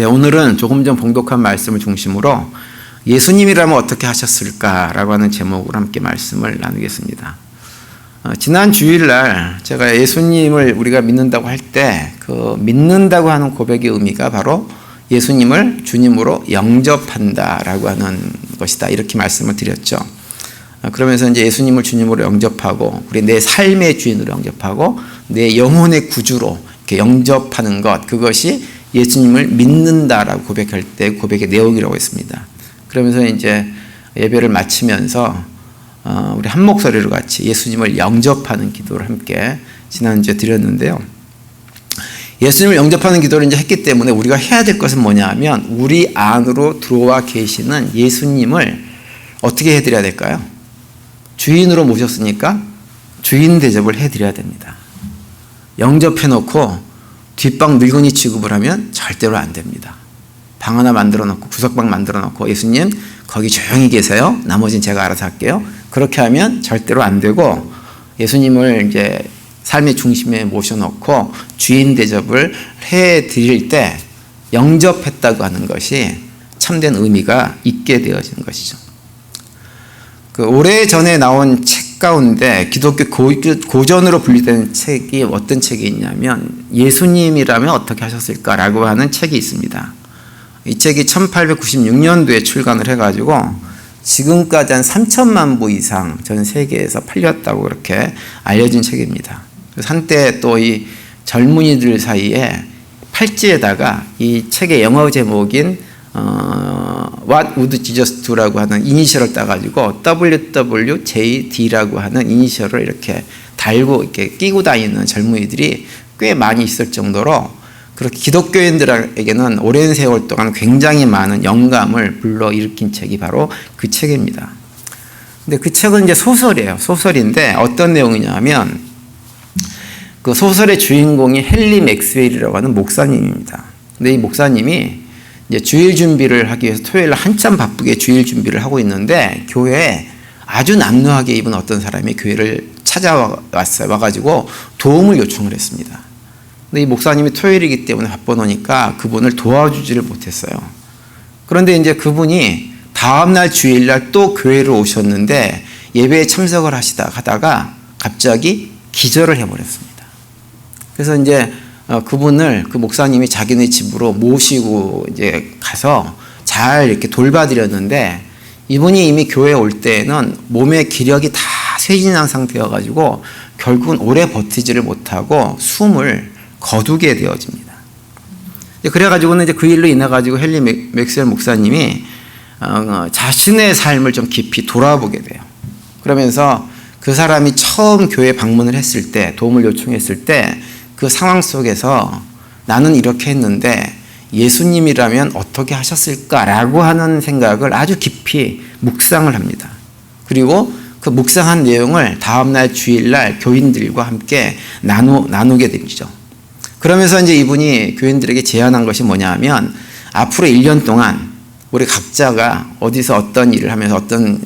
오늘은 조금 전 봉독한 말씀을 중심으로 예수님이라면 어떻게 하셨을까라고 하는 제목으로 함께 말씀을 나누겠습니다. 지난 주일날 제가 예수님을 우리가 믿는다고 할 때 그 믿는다고 하는 고백의 의미가 바로 예수님을 주님으로 영접한다라고 하는 것이다, 이렇게 말씀을 드렸죠. 그러면서 이제 예수님을 주님으로 영접하고 우리 내 삶의 주인으로 영접하고 내 영혼의 구주로 이렇게 영접하는 것, 그것이 예수님을 믿는다라고 고백할 때 고백의 내용이라고 했습니다. 그러면서 이제 예배를 마치면서 우리 한 목소리로 같이 예수님을 영접하는 기도를 함께 지난주에 드렸는데요. 예수님을 영접하는 기도를 이제 했기 때문에 우리가 해야 될 것은 뭐냐 하면 우리 안으로 들어와 계시는 예수님을 어떻게 해드려야 될까요? 주인으로 모셨으니까 주인 대접을 해드려야 됩니다. 영접해놓고 뒷방 늙은이 취급을 하면 절대로 안 됩니다. 방 하나 만들어 놓고 구석방 만들어 놓고 예수님 거기 조용히 계세요, 나머지는 제가 알아서 할게요, 그렇게 하면 절대로 안 되고, 예수님을 이제 삶의 중심에 모셔놓고 주인 대접을 해드릴 때 영접했다고 하는 것이 참된 의미가 있게 되어지는 것이죠. 오래전에 나온 책 가운데 기독교 고전으로 분류된 책이 어떤 책이 있냐면 예수님이라면 어떻게 하셨을까라고 하는 책이 있습니다. 이 책이 1896년도에 출간을 해가지고 지금까지 한 3천만 부 이상 전 세계에서 팔렸다고 그렇게 알려진 책입니다. 그래서 한때 또 이 젊은이들 사이에 팔찌에다가 이 책의 영어 제목인 What would Jesus do라고 하는 이니셜을 따가지고 WWJD라고 하는 이니셜을 이렇게 달고 이렇게 끼고 다니는 젊은이들이 꽤 많이 있을 정도로 그렇게 기독교인들에게는 오랜 세월 동안 굉장히 많은 영감을 불러일으킨 책이 바로 그 책입니다. 근데 그 책은 이제 소설이에요. 소설인데 어떤 내용이냐면 그 소설의 주인공이 헨리 맥스웰이라고 하는 목사님입니다. 근데 이 목사님이 이제 주일 준비를 하기 위해서 토요일 한참 바쁘게 주일 준비를 하고 있는데 교회에 아주 남루하게 입은 어떤 사람이 교회를 찾아왔어요. 와가지고 도움을 요청을 했습니다. 근데 이 목사님이 토요일이기 때문에 바빠 놓으니까 그분을 도와주지를 못했어요. 그런데 이제 그분이 다음날 주일날 또 교회를 오셨는데 예배에 참석을 하다가 갑자기 기절을 해버렸습니다. 그래서 이제 그분을 그 목사님이 자기네 집으로 모시고 이제 가서 잘 이렇게 돌봐드렸는데 이분이 이미 교회에 올 때에는 몸의 기력이 다 쇠진한 상태여가지고 결국은 오래 버티지를 못하고 숨을 거두게 되어집니다. 그래가지고는 이제 그 일로 인해가지고 헨리 맥스웰 목사님이 자신의 삶을 좀 깊이 돌아보게 돼요. 그러면서 그 사람이 처음 교회 방문을 했을 때, 도움을 요청했을 때 그 상황 속에서 나는 이렇게 했는데 예수님이라면 어떻게 하셨을까라고 하는 생각을 아주 깊이 묵상을 합니다. 그리고 그 묵상한 내용을 다음날 주일날 교인들과 함께 나누게 되죠. 그러면서 이제 이분이 교인들에게 제안한 것이 뭐냐 하면 앞으로 1년 동안 우리 각자가 어디서 어떤 일을 하면서 어떤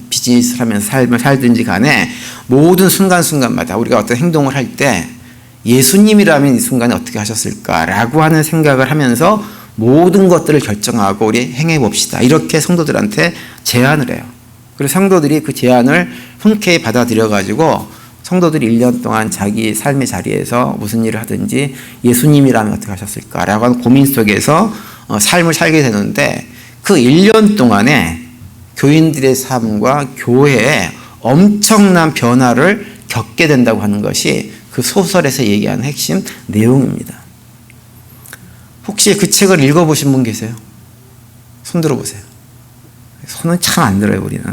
비즈니스를 하면서 삶을 살든지 간에 모든 순간순간마다 우리가 어떤 행동을 할 때 예수님이라면 이 순간에 어떻게 하셨을까라고 하는 생각을 하면서 모든 것들을 결정하고 우리 행해 봅시다, 이렇게 성도들한테 제안을 해요. 그리고 성도들이 그 제안을 흔쾌히 받아들여 가지고 성도들이 1년 동안 자기 삶의 자리에서 무슨 일을 하든지 예수님이라면 어떻게 하셨을까라고 하는 고민 속에서 삶을 살게 되는데 그 1년 동안에 교인들의 삶과 교회에 엄청난 변화를 겪게 된다고 하는 것이 그 소설에서 얘기하는 핵심 내용입니다. 혹시 그 책을 읽어보신 분 계세요? 손 들어보세요. 손은 참 안 들어요, 우리는.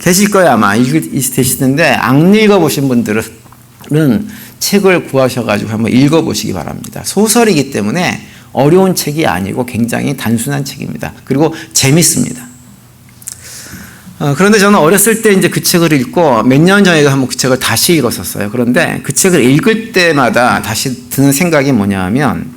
계실 거예요, 아마. 계시는데 안 읽어보신 분들은 책을 구하셔가지고 한번 읽어보시기 바랍니다. 소설이기 때문에 어려운 책이 아니고 굉장히 단순한 책입니다. 그리고 재밌습니다. 그런데 저는 어렸을 때 이제 그 책을 읽고 몇 년 전에 한번 그 책을 다시 읽었었어요. 그런데 그 책을 읽을 때마다 다시 드는 생각이 뭐냐 하면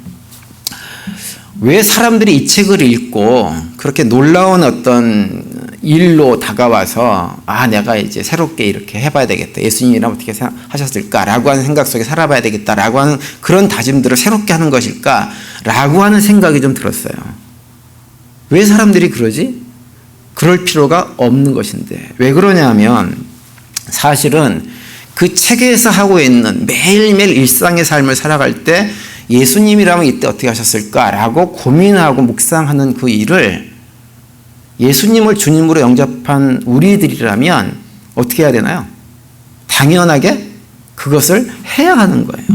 왜 사람들이 이 책을 읽고 그렇게 놀라운 어떤 일로 다가와서 내가 이제 새롭게 이렇게 해봐야 되겠다. 예수님이라면 어떻게 하셨을까라고 하는 생각 속에 살아봐야 되겠다라고 하는 그런 다짐들을 새롭게 하는 것일까라고 하는 생각이 좀 들었어요. 왜 사람들이 그러지? 그럴 필요가 없는 것인데 왜 그러냐면 사실은 그 책에서 하고 있는 매일매일 일상의 삶을 살아갈 때 예수님이라면 이때 어떻게 하셨을까라고 고민하고 묵상하는 그 일을 예수님을 주님으로 영접한 우리들이라면 어떻게 해야 되나요? 당연하게 그것을 해야 하는 거예요.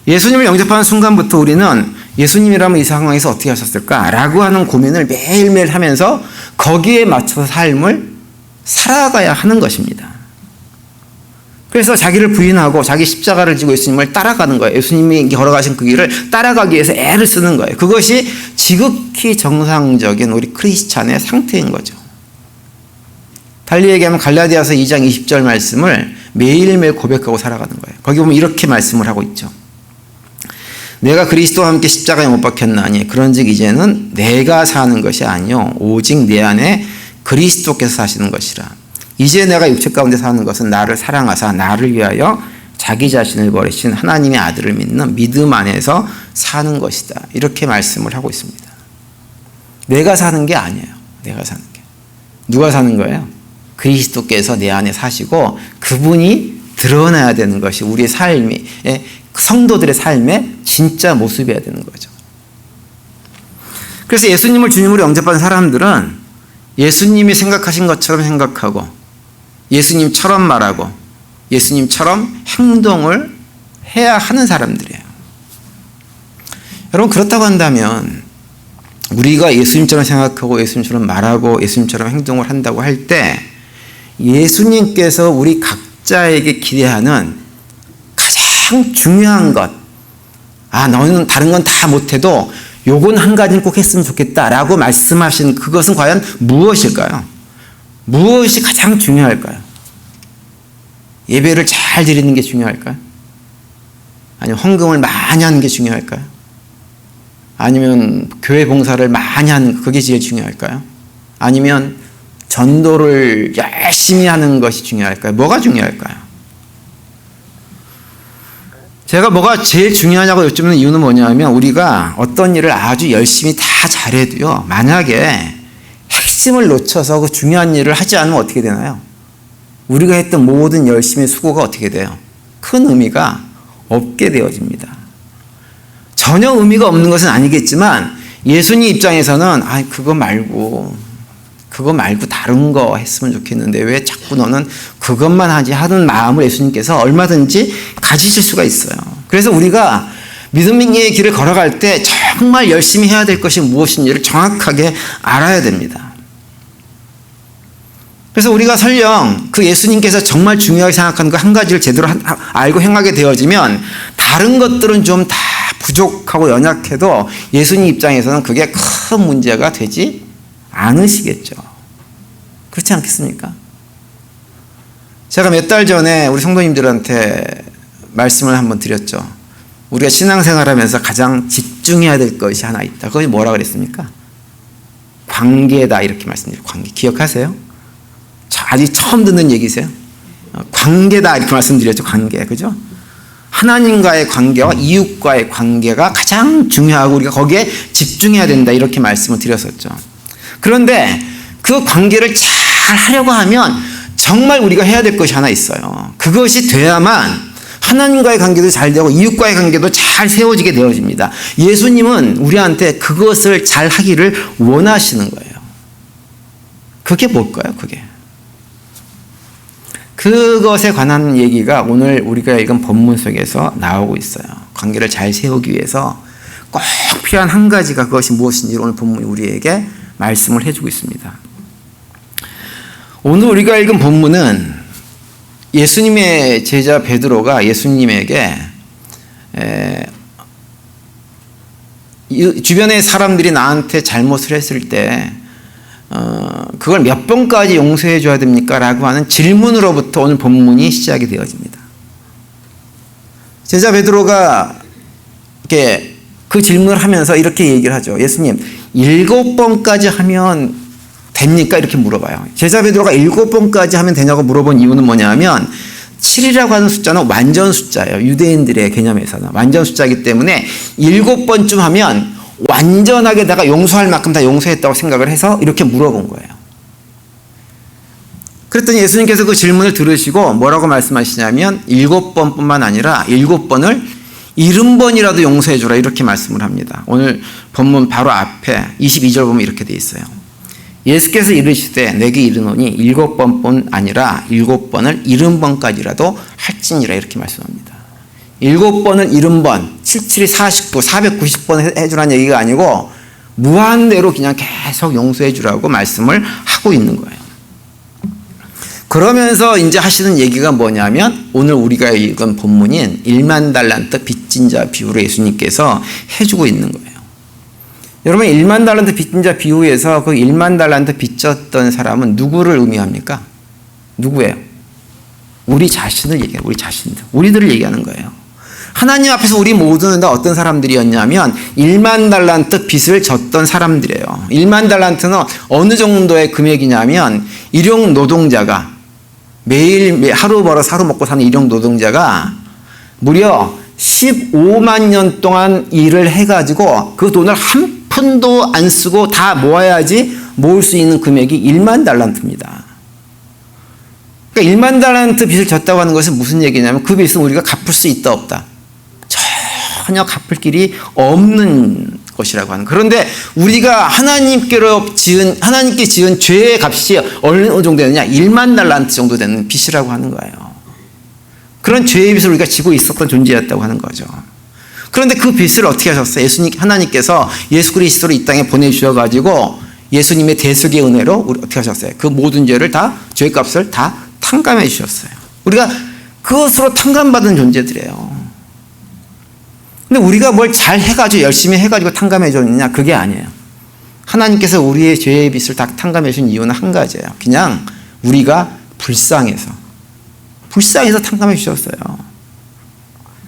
예수님을 영접하는 순간부터 우리는 예수님이라면 이 상황에서 어떻게 하셨을까라고 하는 고민을 매일매일 하면서 거기에 맞춰서 삶을 살아가야 하는 것입니다. 그래서 자기를 부인하고 자기 십자가를 지고 예수님을 따라가는 거예요. 예수님이 걸어가신 그 길을 따라가기 위해서 애를 쓰는 거예요. 그것이 지극히 정상적인 우리 크리스찬의 상태인 거죠. 달리 얘기하면 갈라디아서 2장 20절 말씀을 매일매일 고백하고 살아가는 거예요. 거기 보면 이렇게 말씀을 하고 있죠. 내가 그리스도와 함께 십자가에 못 박혔나니 그런즉 이제는 내가 사는 것이 아니요 오직 내 안에 그리스도께서 사시는 것이라. 이제 내가 육체 가운데 사는 것은 나를 사랑하사 나를 위하여 자기 자신을 버리신 하나님의 아들을 믿는 믿음 안에서 사는 것이다. 이렇게 말씀을 하고 있습니다. 내가 사는 게 아니에요. 내가 사는 게. 누가 사는 거예요? 그리스도께서 내 안에 사시고 그분이 드러나야 되는 것이 우리의 삶이 성도들의 삶의 진짜 모습이어야 되는 거죠. 그래서 예수님을 주님으로 영접한 사람들은 예수님이 생각하신 것처럼 생각하고 예수님처럼 말하고 예수님처럼 행동을 해야 하는 사람들이에요. 여러분 그렇다고 한다면 우리가 예수님처럼 생각하고 예수님처럼 말하고 예수님처럼 행동을 한다고 할 때 예수님께서 우리 각자에게 기대하는 가장 중요한 것 너는 다른 건 다 못해도 요건 한 가지는 꼭 했으면 좋겠다라고 말씀하신 그것은 과연 무엇일까요? 무엇이 가장 중요할까요? 예배를 잘 드리는 게 중요할까요? 아니면 헌금을 많이 하는 게 중요할까요? 아니면 교회 봉사를 많이 하는 그게 제일 중요할까요? 아니면 전도를 열심히 하는 것이 중요할까요? 뭐가 중요할까요? 제가 뭐가 제일 중요하냐고 여쭙는 이유는 뭐냐면 우리가 어떤 일을 아주 열심히 다 잘해도요 만약에 핵심을 놓쳐서 그 중요한 일을 하지 않으면 어떻게 되나요? 우리가 했던 모든 열심히 수고가 어떻게 돼요? 큰 의미가 없게 되어집니다. 전혀 의미가 없는 것은 아니겠지만 예수님 입장에서는 그거 말고 다른 거 했으면 좋겠는데 왜 자꾸 너는 그것만 하지 하는 마음을 예수님께서 얼마든지 가지실 수가 있어요. 그래서 우리가 믿음의 길을 걸어갈 때 정말 열심히 해야 될 것이 무엇인지를 정확하게 알아야 됩니다. 그래서 우리가 설령 그 예수님께서 정말 중요하게 생각하는 그 한 가지를 제대로 알고 행하게 되어지면 다른 것들은 좀 다 부족하고 연약해도 예수님 입장에서는 그게 큰 문제가 되지 않으시겠죠. 그렇지 않겠습니까? 제가 몇 달 전에 우리 성도님들한테 말씀을 한번 드렸죠. 우리가 신앙생활하면서 가장 집중해야 될 것이 하나 있다. 그것이 뭐라 그랬습니까? 관계다 이렇게 말씀드려요. 관계. 기억하세요? 아직 처음 듣는 얘기세요? 관계다 이렇게 말씀드렸죠. 관계. 그죠? 하나님과의 관계와 이웃과의 관계가 가장 중요하고 우리가 거기에 집중해야 된다 이렇게 말씀을 드렸었죠. 그런데 그 관계를 잘 하려고 하면 정말 우리가 해야 될 것이 하나 있어요. 그것이 돼야만 하나님과의 관계도 잘 되고 이웃과의 관계도 잘 세워지게 되어집니다. 예수님은 우리한테 그것을 잘 하기를 원하시는 거예요. 그게 뭘까요? 그것에 관한 얘기가 오늘 우리가 읽은 본문 속에서 나오고 있어요. 관계를 잘 세우기 위해서 꼭 필요한 한 가지가 그것이 무엇인지 오늘 본문이 우리에게 말씀을 해주고 있습니다. 오늘 우리가 읽은 본문은 예수님의 제자 베드로가 예수님에게 주변의 사람들이 나한테 잘못을 했을 때 그걸 몇 번까지 용서해 줘야 됩니까? 라고 하는 질문으로부터 오늘 본문이 시작이 되어집니다. 제자 베드로가 이렇게 그 질문을 하면서 이렇게 얘기를 하죠. 예수님, 7번까지 하면 됩니까? 이렇게 물어봐요. 제자 베드로가 7번까지 하면 되냐고 물어본 이유는 뭐냐면 7이라고 하는 숫자는 완전 숫자예요. 유대인들의 개념에서는 완전 숫자이기 때문에 7번쯤 하면 완전하게 내가 용서할 만큼 다 용서했다고 생각을 해서 이렇게 물어본 거예요. 그랬더니 예수님께서 그 질문을 들으시고 뭐라고 말씀하시냐면 7번뿐만 아니라 7번을 70번이라도 용서해 주라 이렇게 말씀을 합니다. 오늘 본문 바로 앞에 22절 보면 이렇게 돼 있어요. 예수께서 이르시되 내게 이르노니 7번뿐 아니라 7번을 70번까지라도 할지니라 이렇게 말씀합니다. 7번은 70번, 77이 49, 490번 해주라는 얘기가 아니고 무한대로 그냥 계속 용서해 주라고 말씀을 하고 있는 거예요. 그러면서 이제 하시는 얘기가 뭐냐면 오늘 우리가 읽은 본문인 1만 달란트 빚진 자 비유로 예수님께서 해주고 있는 거예요. 여러분 1만 달란트 빚진 자 비유에서 그 1만 달란트 빚졌던 사람은 누구를 의미합니까? 누구예요? 우리 자신을 얘기해요. 우리 자신들. 우리들을 얘기하는 거예요. 하나님 앞에서 우리 모두는 다 어떤 사람들이었냐면 1만 달란트 빚을 졌던 사람들이에요. 1만 달란트는 어느 정도의 금액이냐면 일용 노동자가 매일 하루 벌어서 하루 먹고 사는 일용 노동자가 무려 15만 년 동안 일을 해가지고 그 돈을 한 푼도 안 쓰고 다 모아야지 모을 수 있는 금액이 1만 달란트입니다. 그러니까 1만 달란트 빚을 졌다고 하는 것은 무슨 얘기냐면 그 빚은 우리가 갚을 수 있다 없다. 전혀 갚을 길이 없는 것이라고 하는. 그런데 우리가 하나님께 지은 죄의 값이 어느 정도 되느냐? 1만 달란트 정도 되는 빚이라고 하는 거예요. 그런 죄의 빚을 우리가 지고 있었던 존재였다고 하는 거죠. 그런데 그 빚을 어떻게 하셨어요? 하나님께서 예수 그리스도를 이 땅에 보내주셔가지고 예수님의 대속의 은혜로 어떻게 하셨어요? 그 모든 죄를 다, 죄의 값을 다 탕감해 주셨어요. 우리가 그것으로 탕감받은 존재들이에요. 근데 우리가 뭘 잘 해가지고 열심히 해가지고 탕감해 줬느냐? 그게 아니에요. 하나님께서 우리의 죄의 빚을 다 탕감해 준 이유는 한 가지예요. 그냥 우리가 불쌍해서 탕감해 주셨어요.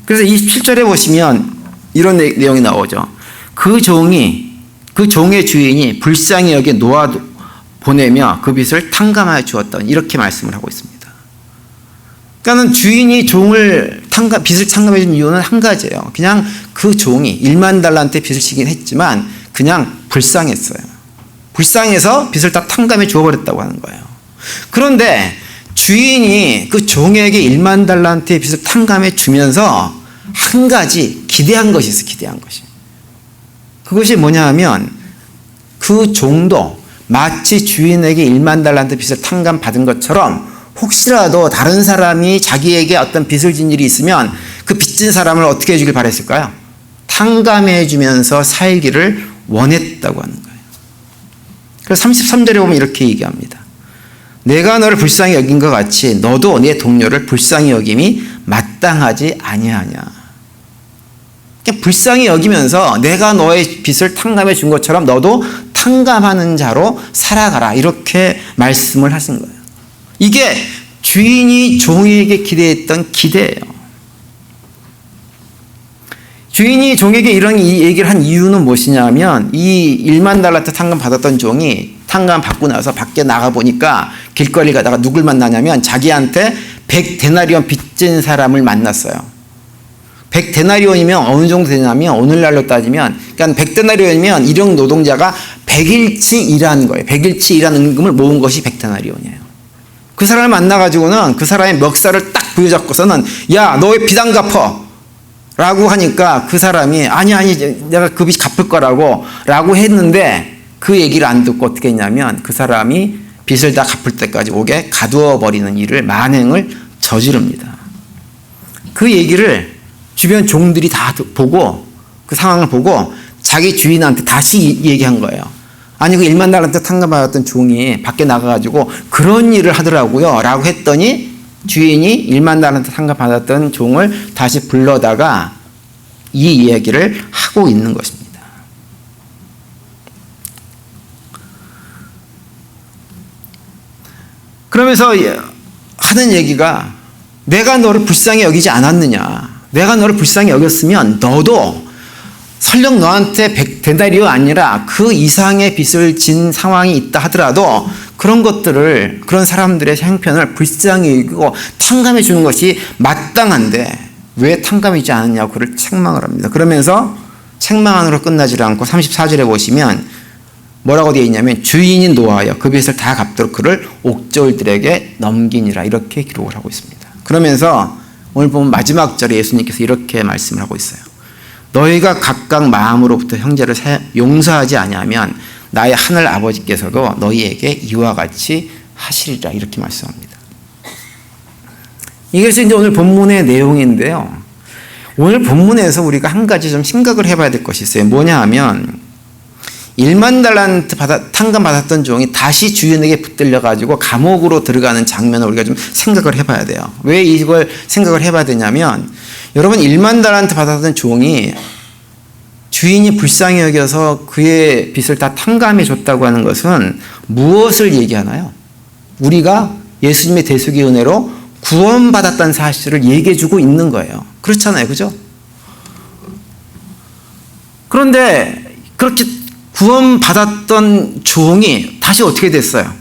그래서 27절에 보시면 이런 내용이 나오죠. 그 종의 주인이 불쌍히 여겨 놓아 보내며 그 빚을 탕감하여 주었던 이렇게 말씀을 하고 있습니다. 그러니까 주인이 빚을 탕감해 준 이유는 한 가지예요. 그냥 그 종이 1만 달란트의 빚을 지긴 했지만 그냥 불쌍했어요. 불쌍해서 빚을 다 탕감해 주어버렸다고 하는 거예요. 그런데 주인이 그 종에게 1만 달란트의 빚을 탕감해 주면서 한 가지 기대한 것이 있어요. 기대한 것이. 그것이 뭐냐 하면 그 종도 마치 주인에게 1만 달란트 빚을 탕감받은 것처럼 혹시라도 다른 사람이 자기에게 어떤 빚을 진 일이 있으면 그 빚진 사람을 어떻게 해주길 바랬을까요? 탕감해 주면서 살기를 원했다고 하는 거예요. 그래서 33절에 보면 이렇게 얘기합니다. 내가 너를 불쌍히 여긴 것 같이 너도 내 동료를 불쌍히 여김이 마땅하지 아니하냐. 그냥 불쌍히 여기면서 내가 너의 빚을 탕감해 준 것처럼 너도 탕감하는 자로 살아가라. 이렇게 말씀을 하신 거예요. 이게 주인이 종에게 기대했던 기대예요. 주인이 종에게 이런 얘기를 한 이유는 무엇이냐면 이 1만 달란트 탕감 받았던 종이 탕감 받고 나서 밖에 나가보니까 길거리 가다가 누굴 만나냐면 자기한테 100데나리온 빚진 사람을 만났어요. 100데나리온이면 어느 정도 되냐면 오늘날로 따지면 그러니까 100데나리온이면 일용 노동자가 100일치 일한 거예요. 100일치 일한 임금을 모은 것이 100데나리온이에요. 그 사람을 만나가지고는 그 사람의 멱살을 딱 부여잡고서는 야, 너 왜 빚 안 갚어? 라고 하니까 그 사람이 아니 내가 그 빚 갚을 거라고 했는데 그 얘기를 안 듣고 어떻게 했냐면 그 사람이 빚을 다 갚을 때까지 옥에 가두어 버리는 일을 만행을 저지릅니다. 그 얘기를 주변 종들이 다 보고 그 상황을 보고 자기 주인한테 다시 얘기한 거예요. 아니 그 1만 달란트 탕감받았던 종이 밖에 나가가지고 그런 일을 하더라고요 라고 했더니 주인이 1만 달란트 탕감받았던 종을 다시 불러다가 이 이야기를 하고 있는 것입니다. 그러면서 하는 얘기가 내가 너를 불쌍히 여기지 않았느냐. 내가 너를 불쌍히 여겼으면 너도 설령 너한테 100데나리오 아니라 그 이상의 빚을 진 상황이 있다 하더라도 그런 것들을, 그런 사람들의 형편을 불쌍히 여기고 탕감해 주는 것이 마땅한데 왜 탕감이지 않느냐고 그를 책망을 합니다. 그러면서 책망으로 끝나지 않고 34절에 보시면 뭐라고 되어 있냐면 주인이 노하여 그 빚을 다 갚도록 그를 옥졸들에게 넘기니라, 이렇게 기록을 하고 있습니다. 그러면서 오늘 보면 마지막 절에 예수님께서 이렇게 말씀을 하고 있어요. 너희가 각각 마음으로부터 형제를 용서하지 아니하면 나의 하늘 아버지께서도 너희에게 이와 같이 하시리라, 이렇게 말씀합니다. 이것이 이제 오늘 본문의 내용인데요. 오늘 본문에서 우리가 한 가지 좀 생각을 해봐야 될 것이 있어요. 뭐냐 하면 1만 달란트 탕감 받았던 종이 다시 주인에게 붙들려가지고 감옥으로 들어가는 장면을 우리가 좀 생각을 해봐야 돼요. 왜 이걸 생각을 해봐야 되냐면, 여러분 1만 달란트 받았던 종이 주인이 불쌍히 여겨서 그의 빚을 다 탕감해 줬다고 하는 것은 무엇을 얘기하나요? 우리가 예수님의 대속의 은혜로 구원받았다는 사실을 얘기해 주고 있는 거예요. 그렇잖아요. 그죠? 그런데 그렇게 구원받았던 종이 다시 어떻게 됐어요?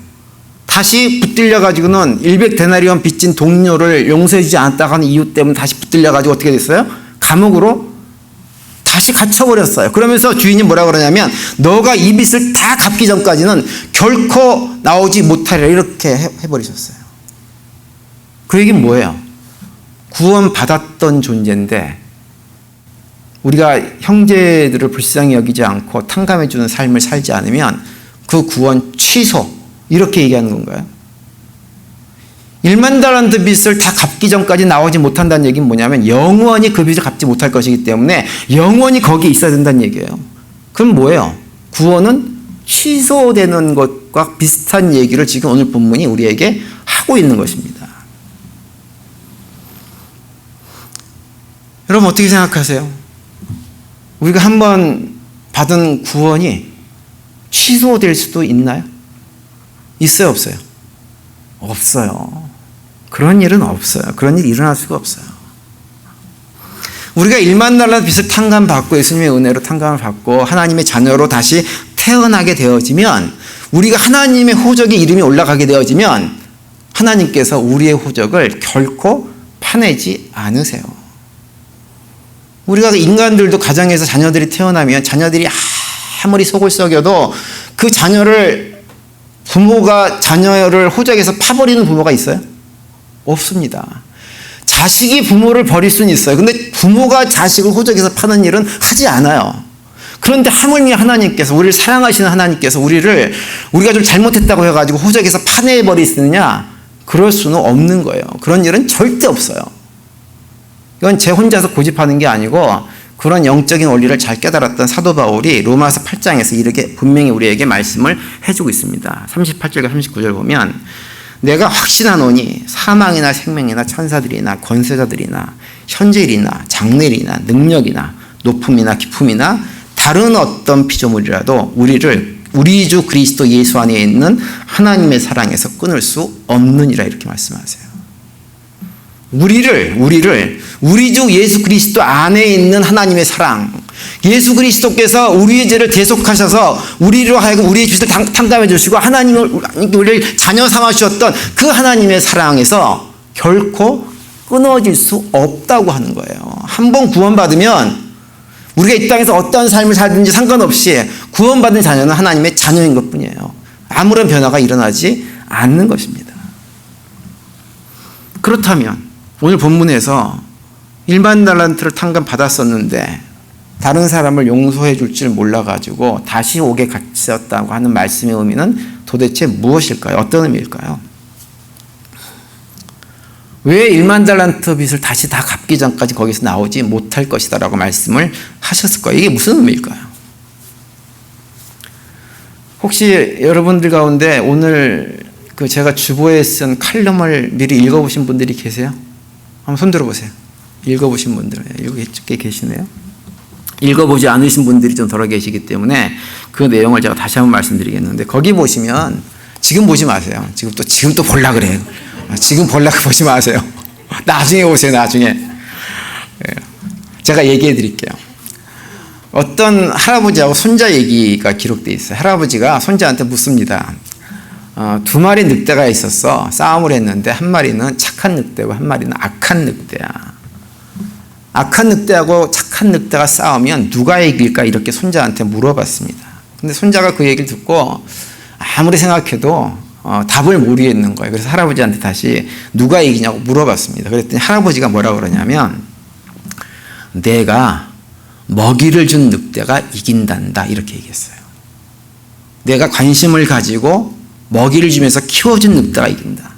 다시 붙들려가지고는 100데나리온 빚진 동료를 용서해주지 않았다고 하는 이유 때문에 다시 붙들려가지고 어떻게 됐어요? 감옥으로 다시 갇혀버렸어요. 그러면서 주인이 뭐라 그러냐면 너가 이 빚을 다 갚기 전까지는 결코 나오지 못하리라, 이렇게 해버리셨어요. 그 얘기는 뭐예요? 구원받았던 존재인데 우리가 형제들을 불쌍히 여기지 않고 탕감해주는 삶을 살지 않으면 그 구원 취소, 이렇게 얘기하는 건가요? 1만 달란트 빚을 다 갚기 전까지 나오지 못한다는 얘기는 뭐냐면 영원히 그 빚을 갚지 못할 것이기 때문에 영원히 거기에 있어야 된다는 얘기예요. 그럼 뭐예요? 구원은 취소되는 것과 비슷한 얘기를 지금 오늘 본문이 우리에게 하고 있는 것입니다. 여러분 어떻게 생각하세요? 우리가 한번 받은 구원이 취소될 수도 있나요? 있어요, 없어요? 없어요. 그런 일은 없어요. 그런 일이 일어날 수가 없어요. 우리가 1만 달러 빚을 탕감받고 예수님의 은혜로 탕감을 받고 하나님의 자녀로 다시 태어나게 되어지면, 우리가 하나님의 호적에 이름이 올라가게 되어지면 하나님께서 우리의 호적을 결코 파내지 않으세요. 우리가 인간들도 가정에서 자녀들이 태어나면 자녀들이 아무리 속을 썩여도 그 자녀를, 부모가 자녀를 호적에서 파버리는 부모가 있어요? 없습니다. 자식이 부모를 버릴 수는 있어요. 근데 부모가 자식을 호적에서 파는 일은 하지 않아요. 그런데 하물며 하나님께서, 우리를 사랑하시는 하나님께서 우리가 좀 잘못했다고 해가지고 호적에서 파내버리시느냐? 그럴 수는 없는 거예요. 그런 일은 절대 없어요. 이건 제 혼자서 고집하는 게 아니고 그런 영적인 원리를 잘 깨달았던 사도 바울이 로마서 8장에서 이렇게 분명히 우리에게 말씀을 해주고 있습니다. 38절과 39절 보면 내가 확신하노니 사망이나 생명이나 천사들이나 권세자들이나 현재일이나 장래일이나 능력이나 높음이나 깊음이나 다른 어떤 피조물이라도 우리 주 그리스도 예수 안에 있는 하나님의 사랑에서 끊을 수 없느니라, 이렇게 말씀하세요. 우리 주 예수 그리스도 안에 있는 하나님의 사랑, 예수 그리스도께서 우리의 죄를 대속하셔서 우리로 하여금 우리의 빚을 탕감해 주시고 우리를 자녀 삼아 주셨던 그 하나님의 사랑에서 결코 끊어질 수 없다고 하는 거예요. 한 번 구원받으면 우리가 이 땅에서 어떠한 삶을 살든지 상관없이 구원받은 자녀는 하나님의 자녀인 것뿐이에요. 아무런 변화가 일어나지 않는 것입니다. 그렇다면 오늘 본문에서 1만 달란트를 탕감 받았었는데 다른 사람을 용서해 줄 줄 몰라가지고 다시 옥에 갇혔다고 하는 말씀의 의미는 도대체 무엇일까요? 어떤 의미일까요? 왜 1만 달란트 빚을 다시 다 갚기 전까지 거기서 나오지 못할 것이다 라고 말씀을 하셨을까요? 이게 무슨 의미일까요? 혹시 여러분들 가운데 오늘 제가 주보에 쓴 칼럼을 미리 읽어보신 분들이 계세요? 한번 손 들어보세요. 읽어보신 분들, 꽤 계시네요. 읽어보지 않으신 분들이 좀 덜어 계시기 때문에 그 내용을 제가 다시 한번 말씀드리겠는데, 거기 보시면, 지금 보지 마세요. 지금 또 보려고 그래요. 지금 보려고 보지 마세요. 나중에 보세요, 나중에. 제가 얘기해 드릴게요. 어떤 할아버지하고 손자 얘기가 기록되어 있어요. 할아버지가 손자한테 묻습니다. 두 마리 늑대가 있었어. 싸움을 했는데 한 마리는 착한 늑대고 한 마리는 악한 늑대야. 악한 늑대하고 착한 늑대가 싸우면 누가 이길까? 이렇게 손자한테 물어봤습니다. 근데 손자가 그 얘기를 듣고 아무리 생각해도 답을 모르겠는 거예요. 그래서 할아버지한테 다시 누가 이기냐고 물어봤습니다. 그랬더니 할아버지가 뭐라고 그러냐면 내가 먹이를 준 늑대가 이긴단다 이렇게 얘기했어요. 내가 관심을 가지고 먹이를 주면서 키워준 늑대가 이긴다.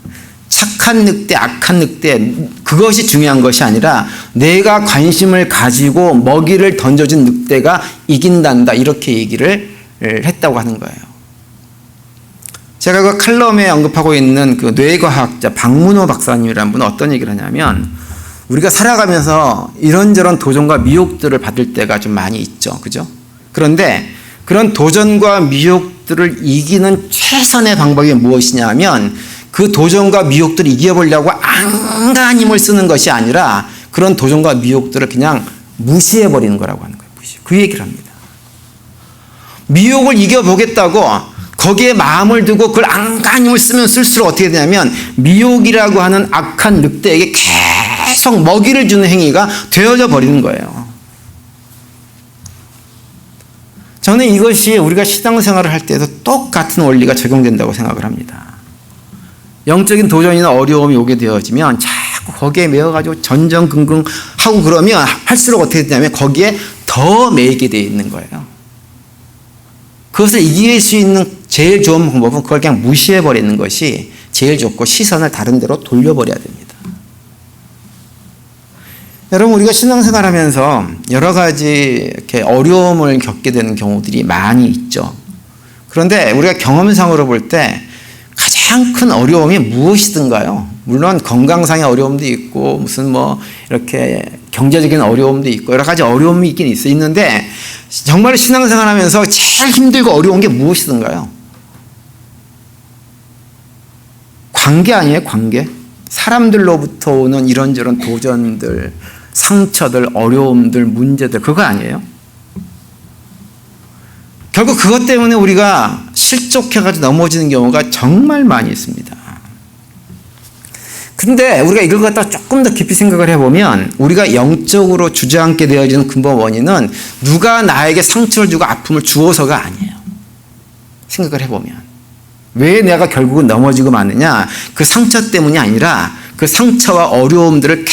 착한 늑대, 악한 늑대 그것이 중요한 것이 아니라 내가 관심을 가지고 먹이를 던져준 늑대가 이긴단다 이렇게 얘기를 했다고 하는 거예요. 제가 그 칼럼에 언급하고 있는 그 뇌과학자 박문호 박사님이라는 분은 어떤 얘기를 하냐면 우리가 살아가면서 이런저런 도전과 미혹들을 받을 때가 좀 많이 있죠. 그죠? 그런데 그런 도전과 미혹들을 이기는 최선의 방법이 무엇이냐 하면 그 도전과 미혹들을 이겨보려고 안간힘을 힘을 쓰는 것이 아니라 그런 도전과 미혹들을 그냥 무시해버리는 거라고 하는 거예요. 무시. 그 얘기를 합니다. 미혹을 이겨보겠다고 거기에 마음을 두고 그걸 안간힘을 힘을 쓰면 쓸수록 어떻게 되냐면 미혹이라고 하는 악한 늑대에게 계속 먹이를 주는 행위가 되어져 버리는 거예요. 저는 이것이 우리가 신앙생활을 할 때도 똑같은 원리가 적용된다고 생각을 합니다. 영적인 도전이나 어려움이 오게 되어지면 자꾸 거기에 매여가지고 전전긍긍하고 그러면 할수록 어떻게 되냐면 거기에 더 매이게 되어 있는 거예요. 그것을 이길 수 있는 제일 좋은 방법은 그걸 그냥 무시해버리는 것이 제일 좋고 시선을 다른 데로 돌려버려야 됩니다. 여러분 우리가 신앙생활 하면서 여러 가지 이렇게 어려움을 겪게 되는 경우들이 많이 있죠. 그런데 우리가 경험상으로 볼 때 가장 큰 어려움이 무엇이든가요? 물론 건강상의 어려움도 있고 무슨 뭐 이렇게 경제적인 어려움도 있고 여러 가지 어려움이 있긴 있는데 정말 신앙생활 하면서 제일 힘들고 어려운 게 무엇이든가요? 관계 아니에요? 관계? 사람들로부터 오는 이런저런 도전들, 상처들, 어려움들, 문제들 그거 아니에요? 결국 그것 때문에 우리가 실족해가지고 넘어지는 경우가 정말 많이 있습니다. 근데 우리가 이걸 갖다 조금 더 깊이 생각을 해보면 우리가 영적으로 주저앉게 되어지는 근본 원인은 누가 나에게 상처를 주고 아픔을 주어서가 아니에요. 생각을 해보면. 왜 내가 결국은 넘어지고 마느냐? 그 상처 때문이 아니라 그 상처와 어려움들을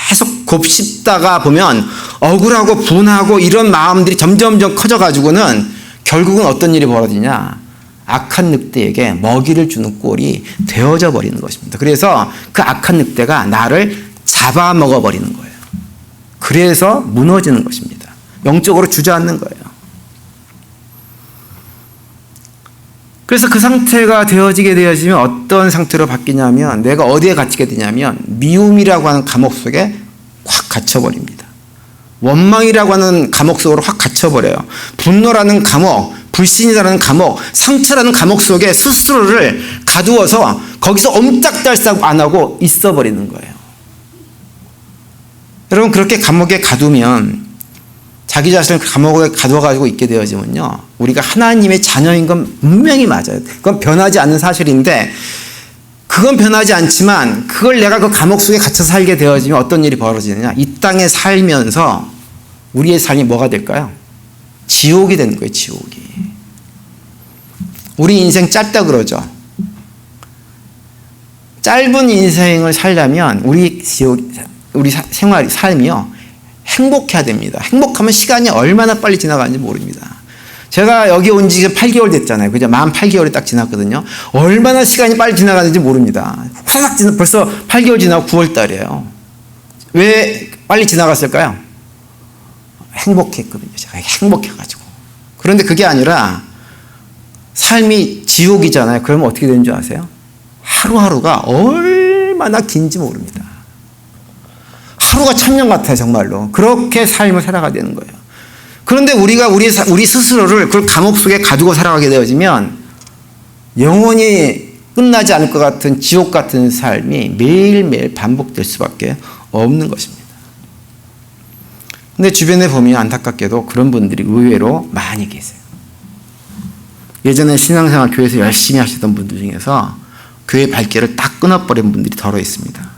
계속 곱씹다가 보면 억울하고 분하고 이런 마음들이 점점점 커져가지고는 결국은 어떤 일이 벌어지냐? 악한 늑대에게 먹이를 주는 꼴이 되어져 버리는 것입니다. 그래서 그 악한 늑대가 나를 잡아먹어 버리는 거예요. 그래서 무너지는 것입니다. 영적으로 주저앉는 거예요. 그래서 그 상태가 되어지면 어떤 상태로 바뀌냐면 내가 어디에 갇히게 되냐면 미움이라고 하는 감옥 속에 확 갇혀버립니다. 원망이라고 하는 감옥 속으로 확 갇혀버려요. 분노라는 감옥, 불신이라는 감옥, 상처라는 감옥 속에 스스로를 가두어서 거기서 옴짝달싹 안 하고 있어버리는 거예요. 여러분 그렇게 감옥에 가두면 자기 자신을 감옥에 가두어가지고 있게 되어지면요 우리가 하나님의 자녀인 건 분명히 맞아요. 그건 변하지 않는 사실인데 그건 변하지 않지만 그걸 내가 그 감옥 속에 갇혀 살게 되어지면 어떤 일이 벌어지느냐 이 땅에 살면서 우리의 삶이 뭐가 될까요? 지옥이 되는 거예요. 지옥이. 우리 인생 짧다 그러죠. 짧은 인생을 살려면 우리 삶이요 행복해야 됩니다. 행복하면 시간이 얼마나 빨리 지나가는지 모릅니다. 제가 여기 온 지 8개월 됐잖아요. 그죠? 만 8개월이 딱 지났거든요. 얼마나 시간이 빨리 지나가는지 모릅니다. 확 벌써 8개월 지나고 9월 달이에요. 왜 빨리 지나갔을까요? 행복했거든요. 제가 행복해가지고. 그런데 그게 아니라 삶이 지옥이잖아요. 그러면 어떻게 되는 줄 아세요? 하루하루가 얼마나 긴지 모릅니다. 하루가 천년 같아요. 정말로. 그렇게 삶을 살아가야 되는 거예요. 그런데 우리가 우리 스스로를 그걸 감옥 속에 가두고 살아가게 되어지면 영원히 끝나지 않을 것 같은 지옥 같은 삶이 매일매일 반복될 수밖에 없는 것입니다. 근데 주변에 보면 안타깝게도 그런 분들이 의외로 많이 계세요. 예전에 신앙생활 교회에서 열심히 하시던 분들 중에서 교회 발길을 딱 끊어버린 분들이 더러 있습니다.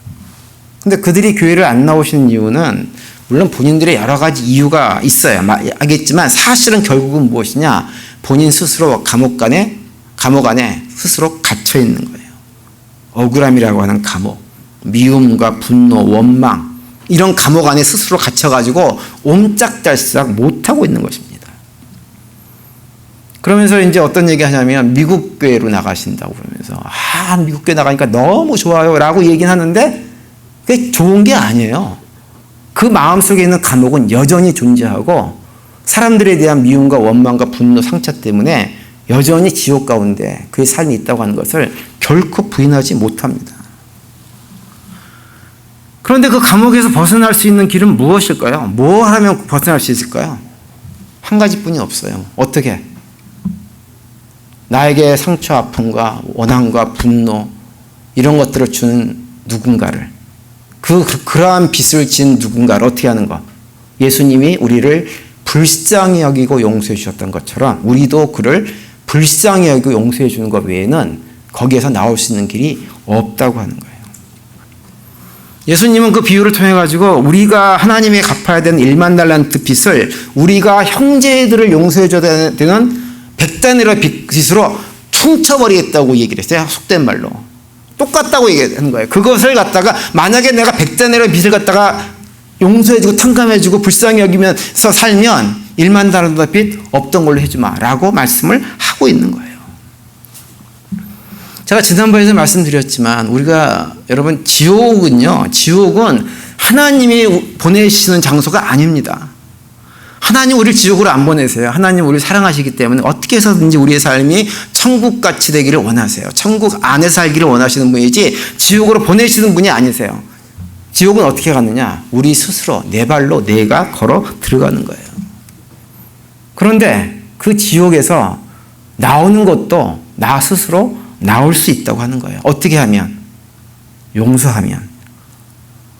근데 그들이 교회를 안 나오시는 이유는 물론 본인들의 여러 가지 이유가 있어요. 알겠지만 사실은 결국은 무엇이냐? 본인 스스로 감옥 안에 스스로 갇혀 있는 거예요. 억울함이라고 하는 감옥, 미움과 분노, 원망 이런 감옥 안에 스스로 갇혀가지고 옴짝달싹 못하고 있는 것입니다. 그러면서 이제 어떤 얘기 하냐면 미국 교회로 나가신다고 그러면서 미국 교회 나가니까 너무 좋아요 라고 얘기는 하는데 그게 좋은 게 아니에요. 그 마음속에 있는 감옥은 여전히 존재하고 사람들에 대한 미움과 원망과 분노, 상처 때문에 여전히 지옥 가운데 그의 삶이 있다고 하는 것을 결코 부인하지 못합니다. 그런데 그 감옥에서 벗어날 수 있는 길은 무엇일까요? 뭐 하면 벗어날 수 있을까요? 한 가지뿐이 없어요. 어떻게? 나에게 상처, 아픔과 원한과 분노 이런 것들을 주는 누군가를 그러한 빚을 진 누군가를 어떻게 하는 것? 예수님이 우리를 불쌍히 여기고 용서해 주셨던 것처럼 우리도 그를 불쌍히 여기고 용서해 주는 것 외에는 거기에서 나올 수 있는 길이 없다고 하는 거예요. 예수님은 그 비유를 통해 가지고 우리가 하나님에 갚아야 되는 1만 달란트 빚을 우리가 형제들을 용서해 줘야 되는 100달러 빚으로 퉁쳐버리겠다고 얘기를 했어요. 속된 말로. 똑같다고 얘기하는 거예요. 그것을 갖다가 만약에 내가 100달러 빚을 갖다가 용서해주고 탕감해주고 불쌍히 여기면서 살면 1만 달러 빚 없던 걸로 해주마 라고 말씀을 하고 있는 거예요. 제가 지난번에도 말씀드렸지만 우리가 여러분 지옥은 하나님이 보내시는 장소가 아닙니다. 하나님 우리를 지옥으로 안 보내세요. 하나님 우리를 사랑하시기 때문에 어떻게 해서든지 우리의 삶이 천국같이 되기를 원하세요. 천국 안에 살기를 원하시는 분이지 지옥으로 보내시는 분이 아니세요. 지옥은 어떻게 가느냐? 우리 스스로 내 발로 내가 걸어 들어가는 거예요. 그런데 그 지옥에서 나오는 것도 나 스스로 나올 수 있다고 하는 거예요. 어떻게 하면? 용서하면.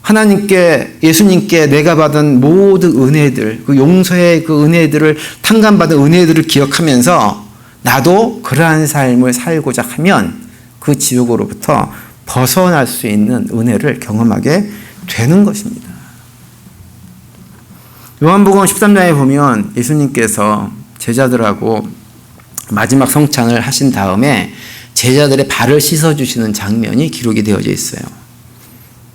하나님께 예수님께 내가 받은 모든 은혜들 그 용서의 그 은혜들을 탕감받은 은혜들을 기억하면서 나도 그러한 삶을 살고자 하면 그 지옥으로부터 벗어날 수 있는 은혜를 경험하게 되는 것입니다. 요한복음 13장에 보면 예수님께서 제자들하고 마지막 성찬을 하신 다음에 제자들의 발을 씻어주시는 장면이 기록이 되어져 있어요.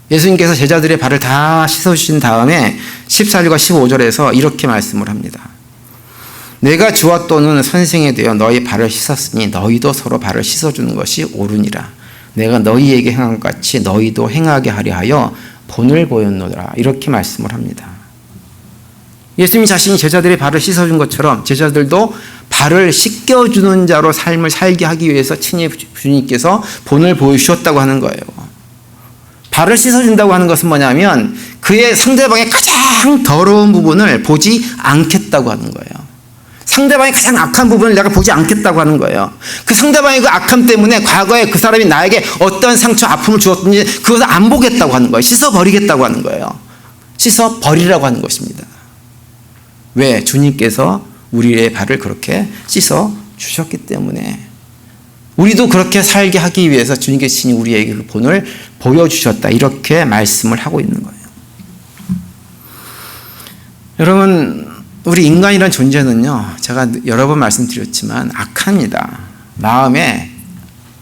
예수님께서 제자들의 발을 다 씻어주신 다음에 14절과 15절에서 이렇게 말씀을 합니다. 내가 주와 또는 선생이 되어 너희 발을 씻었으니 너희도 서로 발을 씻어주는 것이 옳으니라. 내가 너희에게 행한 것 같이 너희도 행하게 하려 하여 본을 보였노라. 이렇게 말씀을 합니다. 예수님이 자신이 제자들의 발을 씻어준 것처럼 제자들도 발을 씻겨주는 자로 삶을 살게 하기 위해서 친히 주님께서 본을 보여주셨다고 하는 거예요. 발을 씻어준다고 하는 것은 뭐냐면 그의 상대방의 가장 더러운 부분을 보지 않겠다고 하는 거예요. 상대방의 가장 악한 부분을 내가 보지 않겠다고 하는 거예요. 그 상대방의 그 악함 때문에 과거에 그 사람이 나에게 어떤 상처, 아픔을 주었든지 그것을 안 보겠다고 하는 거예요. 씻어버리겠다고 하는 거예요. 씻어버리라고 하는 것입니다. 왜? 주님께서 우리의 발을 그렇게 씻어주셨기 때문에 우리도 그렇게 살게 하기 위해서 주님께서 친히 우리에게 그 본을 보여주셨다. 이렇게 말씀을 하고 있는 거예요. 여러분, 우리 인간이란 존재는요, 제가 여러 번 말씀드렸지만 악합니다. 마음에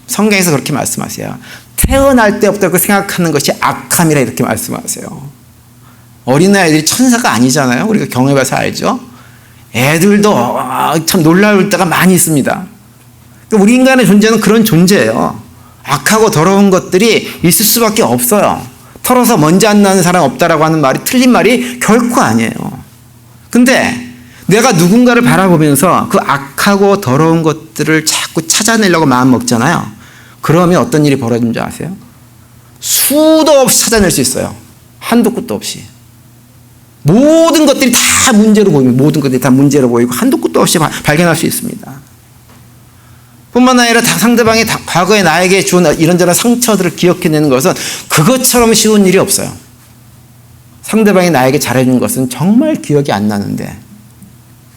성경에서 그렇게 말씀하세요. 태어날 때부터 그 생각하는 것이 악함이라 이렇게 말씀하세요. 어린아이들이 천사가 아니잖아요. 우리가 경험해봐서 알죠. 애들도 참 놀라울 때가 많이 있습니다. 우리 인간의 존재는 그런 존재예요. 악하고 더러운 것들이 있을 수밖에 없어요. 털어서 먼지 안 나는 사람 없다라고 하는 말이 틀린 말이 결코 아니에요. 근데 내가 누군가를 바라보면서 그 악하고 더러운 것들을 자꾸 찾아내려고 마음 먹잖아요. 그러면 어떤 일이 벌어지는 줄 아세요? 수도 없이 찾아낼 수 있어요. 한도 끝도 없이. 모든 것들이 다 문제로 보이고 모든 것들이 다 문제로 보이고 한도 끝도 없이 발견할 수 있습니다. 뿐만 아니라 상대방이 과거에 나에게 준 이런저런 상처들을 기억해내는 것은 그것처럼 쉬운 일이 없어요. 상대방이 나에게 잘해준 것은 정말 기억이 안 나는데,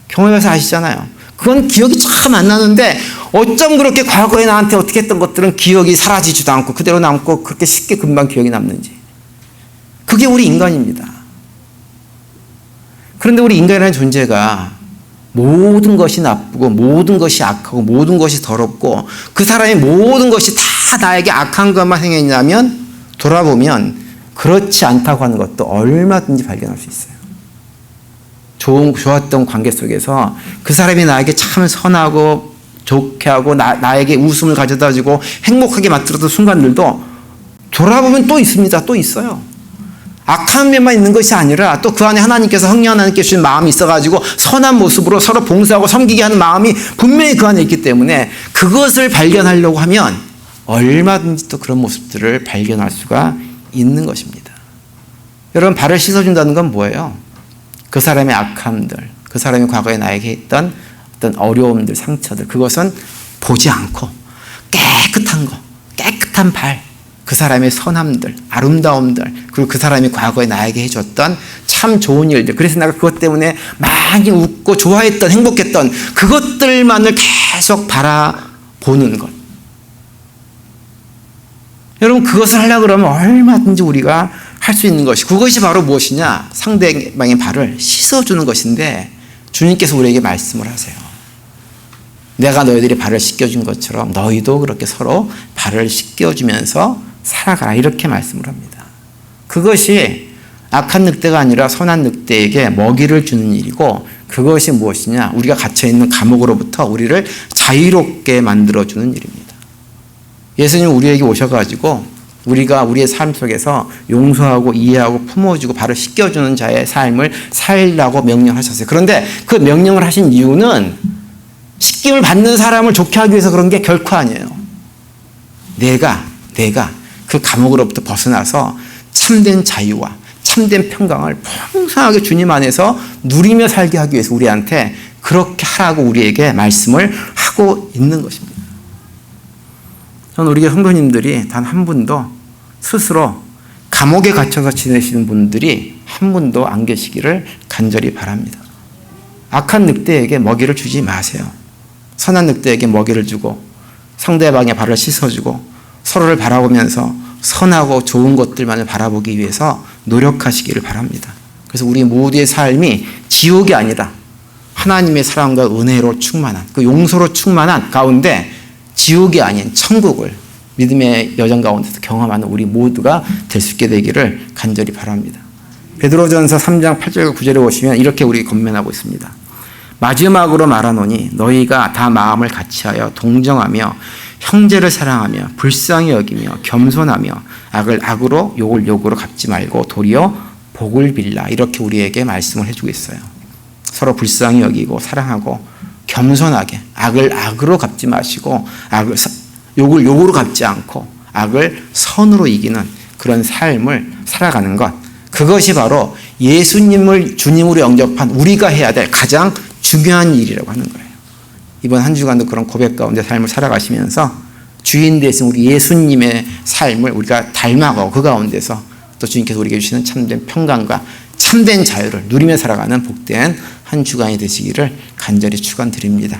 경험해서 아시잖아요. 그건 기억이 참 안 나는데 어쩜 그렇게 과거에 나한테 어떻게 했던 것들은 기억이 사라지지도 않고 그대로 남고 그렇게 쉽게 금방 기억이 남는지. 그게 우리 인간입니다. 그런데 우리 인간이라는 존재가 모든 것이 나쁘고 모든 것이 악하고 모든 것이 더럽고 그 사람의 모든 것이 다 나에게 악한 것만 행했냐면, 돌아보면 그렇지 않다고 하는 것도 얼마든지 발견할 수 있어요. 좋았던 관계 속에서 그 사람이 나에게 참 선하고 좋게 하고 나에게 웃음을 가져다 주고 행복하게 만들었던 순간들도 돌아보면 또 있습니다. 또 있어요. 악한 면만 있는 것이 아니라 또 그 안에 하나님께서 성령 하나님께 주신 마음이 있어가지고 선한 모습으로 서로 봉사하고 섬기게 하는 마음이 분명히 그 안에 있기 때문에 그것을 발견하려고 하면 얼마든지 또 그런 모습들을 발견할 수가 있는 것입니다. 여러분, 발을 씻어준다는 건 뭐예요? 그 사람의 악함들, 그 사람이 과거에 나에게 했던 어떤 어려움들, 상처들, 그것은 보지 않고 깨끗한 거, 깨끗한 발, 그 사람의 선함들, 아름다움들, 그리고 그 사람이 과거에 나에게 해줬던 참 좋은 일들, 그래서 내가 그것 때문에 많이 웃고 좋아했던, 행복했던 그것들만을 계속 바라보는 것. 여러분, 그것을 하려고 그러면 얼마든지 우리가 할 수 있는 것이, 그것이 바로 무엇이냐? 상대방의 발을 씻어주는 것인데, 주님께서 우리에게 말씀을 하세요. 내가 너희들이 발을 씻겨준 것처럼 너희도 그렇게 서로 발을 씻겨주면서 살아가라, 이렇게 말씀을 합니다. 그것이 악한 늑대가 아니라 선한 늑대에게 먹이를 주는 일이고, 그것이 무엇이냐? 우리가 갇혀있는 감옥으로부터 우리를 자유롭게 만들어주는 일입니다. 예수님 우리에게 오셔가지고 우리가 우리의 삶 속에서 용서하고 이해하고 품어주고 바로 씻겨주는 자의 삶을 살라고 명령하셨어요. 그런데 그 명령을 하신 이유는 씻김을 받는 사람을 좋게 하기 위해서 그런 게 결코 아니에요. 내가 그 감옥으로부터 벗어나서 참된 자유와 참된 평강을 풍성하게 주님 안에서 누리며 살게 하기 위해서 우리한테 그렇게 하라고 우리에게 말씀을 하고 있는 것입니다. 저는 우리 성도님들이 단 한 분도 스스로 감옥에 갇혀서 지내시는 분들이 한 분도 안 계시기를 간절히 바랍니다. 악한 늑대에게 먹이를 주지 마세요. 선한 늑대에게 먹이를 주고 상대방의 발을 씻어주고 서로를 바라보면서 선하고 좋은 것들만을 바라보기 위해서 노력하시기를 바랍니다. 그래서 우리 모두의 삶이 지옥이 아니라 하나님의 사랑과 은혜로 충만한, 그 용서로 충만한 가운데 지옥이 아닌 천국을 믿음의 여정 가운데서 경험하는 우리 모두가 될 수 있게 되기를 간절히 바랍니다. 베드로전서 3장 8절과 9절에 보시면 이렇게 우리 권면하고 있습니다. 마지막으로 말하노니 너희가 다 마음을 같이하여 동정하며 형제를 사랑하며 불쌍히 여기며 겸손하며 악을 악으로 욕을 욕으로 갚지 말고 도리어 복을 빌라, 이렇게 우리에게 말씀을 해주고 있어요. 서로 불쌍히 여기고 사랑하고 겸손하게 악을 악으로 갚지 마시고 욕을 욕으로 갚지 않고 악을 선으로 이기는 그런 삶을 살아가는 것, 그것이 바로 예수님을 주님으로 영접한 우리가 해야 될 가장 중요한 일이라고 하는 거예요. 이번 한 주간도 그런 고백 가운데 삶을 살아가시면서 주인 되신 우리 예수님의 삶을 우리가 닮아가고 그 가운데서 또 주님께서 우리에게 주시는 참된 평강과 참된 자유를 누리며 살아가는 복된 한 주간이 되시기를 간절히 축원드립니다.